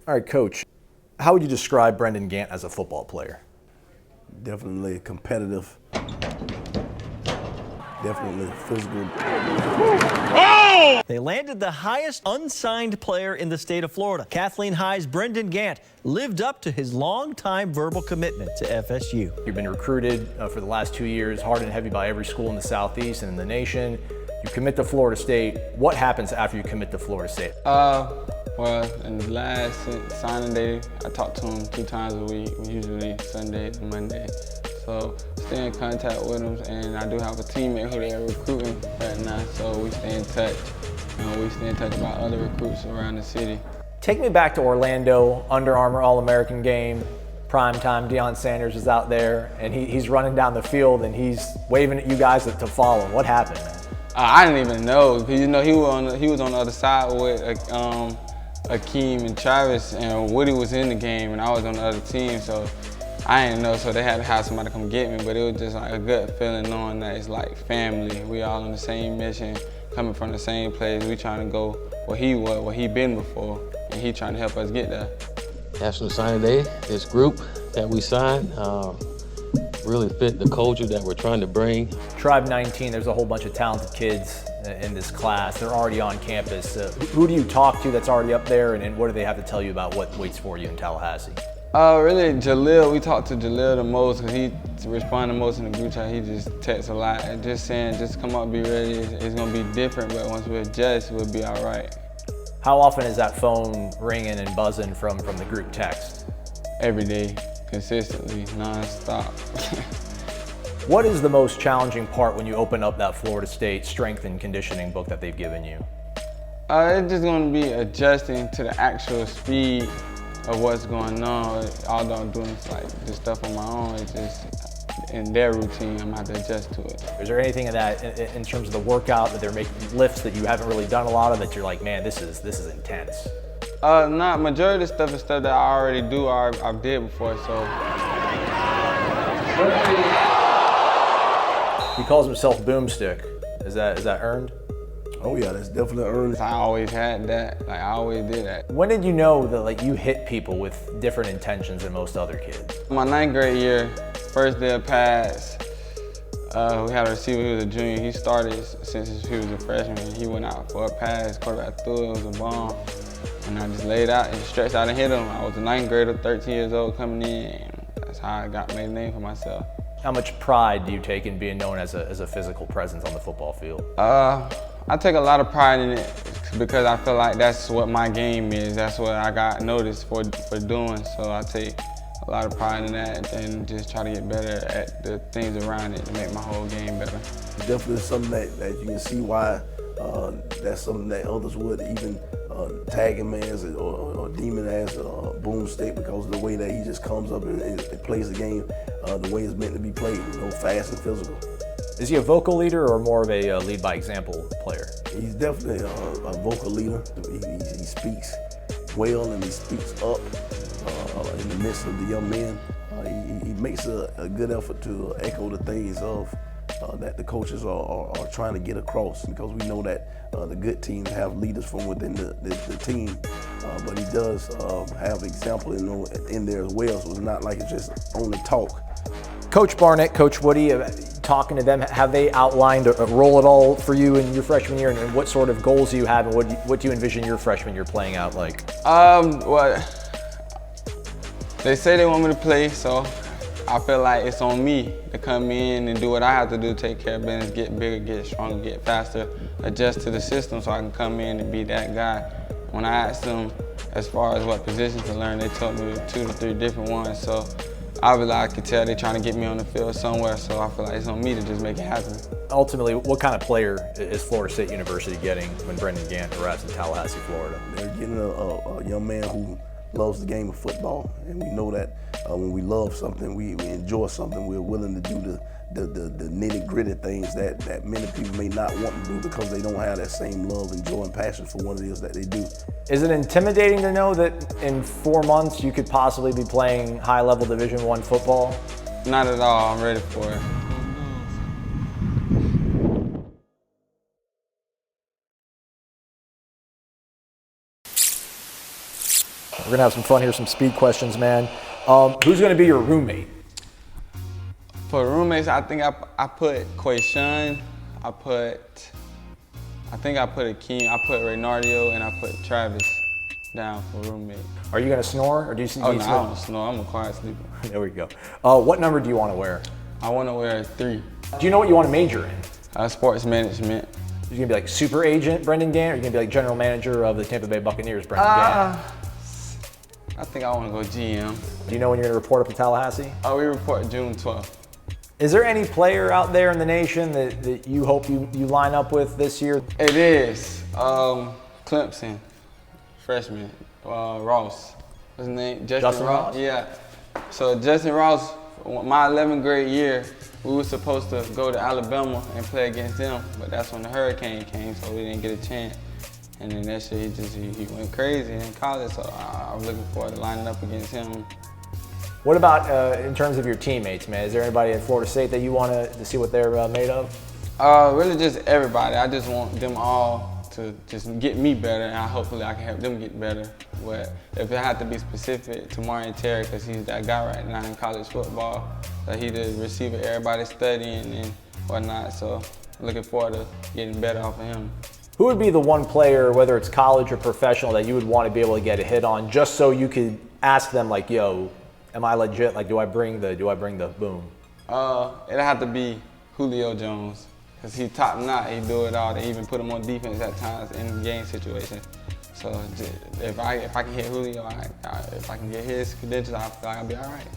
All right, Coach, how would you describe Brendan Gant as a football player? Definitely competitive. Definitely physical. They landed the highest unsigned player in the state of Florida. Kathleen HIgh's Brendan Gant lived up to his long-time verbal commitment to FSU. You've been recruited for the last 2 years, hard and heavy by every school in the Southeast and in the nation. You commit to Florida State. What happens after you commit to Florida State? Well, in the last signing day, I talk to him 2 times a week, usually Sunday and Monday. So stay in contact with them, and I do have a teammate who they're recruiting right now, so we stay in touch. We stay in touch about other recruits around the city. Take me back to Orlando, Under Armour All-American game, primetime, Deion Sanders is out there, and he's running down the field, and he's waving at you guys to follow. What happened, man? I didn't even know, because he was on the other side with Akeem and Travis, and Woody was in the game, and I was on the other team, so I didn't know, so they had to have somebody come get me, but it was just like a good feeling knowing that it's like family. We all on the same mission, coming from the same place. We trying to go where he was, where he been before, and he trying to help us get there. National Signing Day, this group that we signed really fit the culture that we're trying to bring. Tribe 19, there's a whole bunch of talented kids in this class. They're already on campus. Who do you talk to that's already up there, and what do they have to tell you about what waits for you in Tallahassee? Really, Jalil. We talk to Jalil the most because he responds the most in the group chat. He just texts a lot. And just saying, just come up, be ready. It's going to be different, but once we adjust, we'll be all right. How often is that phone ringing and buzzing from the group text? Every day, consistently, nonstop. What is the most challenging part when you open up that Florida State strength and conditioning book that they've given you? It's just going to be adjusting to the actual speed of what's going on. Although I'm doing this stuff on my own, it's just in their routine, I'm gonna have to adjust to it. Is there anything in that, in terms of the workout, that they're making lifts that you haven't really done a lot of, that you're like, man, this is intense? Not majority of the stuff is stuff that I already do or I've did before, so. He calls himself Boomstick. Is that earned? Oh yeah, that's definitely earned. I always had that, I always did that. When did you know that you hit people with different intentions than most other kids? My 9th grade year, first day of pass, we had a receiver who was a junior. He started since he was a freshman. He went out for a pass, quarterback threw it, was a bomb. And I just laid out and stretched out and hit him. I was a 9th grader, 13 years old coming in, and that's how I made a name for myself. How much pride do you take in being known as a physical presence on the football field? I take a lot of pride in it because I feel like that's what my game is. That's what I got noticed for doing. So I take a lot of pride in that and just try to get better at the things around it to make my whole game better. Definitely something that you can see why that's something that others would even tag him as or deem it as Boomstick, because of the way that he just comes up and plays the game the way it's meant to be played, fast and physical. Is he a vocal leader or more of a lead by example player? He's definitely a vocal leader. He speaks well and he speaks up in the midst of the young men. He makes a good effort to echo the things that the coaches are trying to get across, because we know that the good teams have leaders from within the team, but he does have example in there as well, so it's not like it's just only talk. Coach Barnett, Coach Woody, talking to them, have they outlined a role at all for you in your freshman year, and what sort of goals do you have, and what do you envision your freshman year playing out like? Well, they say they want me to play, so I feel like it's on me to come in and do what I have to do, take care of business, get bigger, get stronger, get faster, adjust to the system so I can come in and be that guy. When I asked them as far as what positions to learn, they told me 2 to 3 different ones. So obviously I could tell they're trying to get me on the field somewhere, so I feel like it's on me to just make it happen. Ultimately, what kind of player is Florida State University getting when Brendan Gant arrives in Tallahassee, Florida? They're getting a young man who loves the game of football, and we know that when we love something, we enjoy something, we're willing to do the nitty-gritty things that many people may not want to do because they don't have that same love and joy and passion for what it is that they do. Is it intimidating to know that in 4 months you could possibly be playing high-level Division I football? Not at all. I'm ready for it. We're gonna have some fun here, some speed questions, man. Who's gonna be your roommate? For roommates, I think I put Quayshawn, I think I put Akeem, I put Reynardio, and I put Travis down for roommate. Are you gonna snore, or do you see? Oh no, I don't snore. I'm a quiet sleeper. There we go. What number do you want to wear? I want to wear 3. Do you know what you want to major in? Sports management. Are you gonna be like super agent Brendan Gant, or are you gonna be like general manager of the Tampa Bay Buccaneers Brendan Gant? I think I want to go GM. Do you know when you're gonna report up to Tallahassee? Oh, we report June 12th. Is there any player out there in the nation that you hope you line up with this year? It is Clemson, freshman, Ross. What's his name? Justin Ross? Yeah. So Justin Ross, my 11th grade year, we were supposed to go to Alabama and play against them, but that's when the hurricane came, so we didn't get a chance. And then that shit, he went crazy in college, so I'm looking forward to lining up against him. What about in terms of your teammates, man? Is there anybody at Florida State that you want to see what they're made of? Really just everybody. I just want them all to just get me better, and hopefully I can help them get better. But if it had to be specific to Martin Terry, because he's that guy right now in college football, that he's the receiver everybody's studying and whatnot, so looking forward to getting better off of him. Who would be the one player, whether it's college or professional, that you would want to be able to get a hit on, just so you could ask them, like, yo, am I legit? Like, do I bring the boom? It'd have to be Julio Jones, because he's top notch. He do it all. They even put him on defense at times in game situations. So if I can hit Julio, if I can get his credentials, I feel like I'll be all right.